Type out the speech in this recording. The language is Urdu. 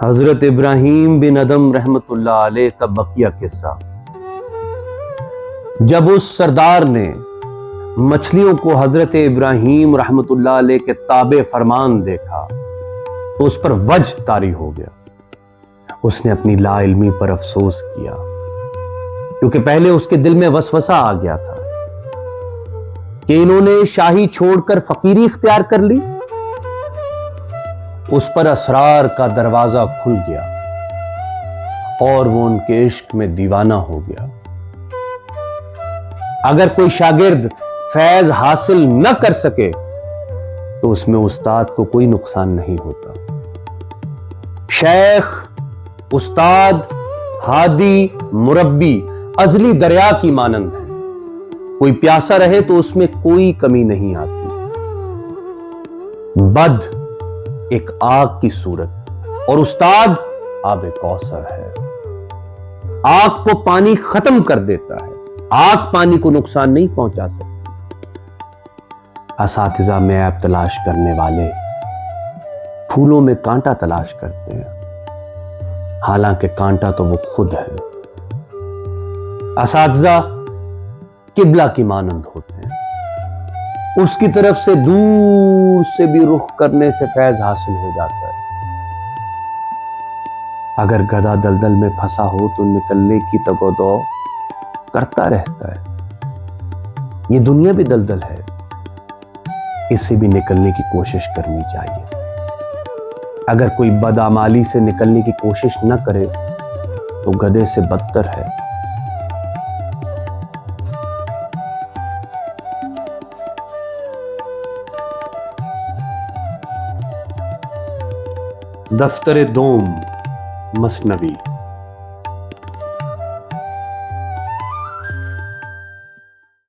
حضرت ابراہیم بن ادم رحمت اللہ علیہ کا بقیہ قصہ۔ جب اس سردار نے مچھلیوں کو حضرت ابراہیم رحمت اللہ علیہ کے تابع فرمان دیکھا تو اس پر وجد طاری ہو گیا۔ اس نے اپنی لا علمی پر افسوس کیا، کیونکہ پہلے اس کے دل میں وسوسہ آ گیا تھا کہ انہوں نے شاہی چھوڑ کر فقیری اختیار کر لی۔ اس پر اسرار کا دروازہ کھل گیا اور وہ ان کے عشق میں دیوانہ ہو گیا۔ اگر کوئی شاگرد فیض حاصل نہ کر سکے تو اس میں استاد کو کوئی نقصان نہیں ہوتا۔ شیخ، استاد، ہادی، مربی ازلی دریا کی مانند ہے۔ کوئی پیاسا رہے تو اس میں کوئی کمی نہیں آتی۔ بد ایک آگ کی صورت اور استاد آب کوثر ہے۔ آگ کو پانی ختم کر دیتا ہے، آگ پانی کو نقصان نہیں پہنچا سکتی۔ اساتذہ میں عیب تلاش کرنے والے پھولوں میں کانٹا تلاش کرتے ہیں، حالانکہ کانٹا تو وہ خود ہے۔ اساتذہ قبلہ کی مانند ہوتے ہیں، اس کی طرف سے دور سے بھی رخ کرنے سے فیض حاصل ہو جاتا ہے۔ اگر گدھا دلدل میں پھنسا ہو تو نکلنے کی تگودو کرتا رہتا ہے۔ یہ دنیا بھی دلدل ہے، اس سے بھی نکلنے کی کوشش کرنی چاہیے۔ اگر کوئی بدعمالی سے نکلنے کی کوشش نہ کرے تو گدھے سے بدتر ہے۔ دفتر دوم مثنوی۔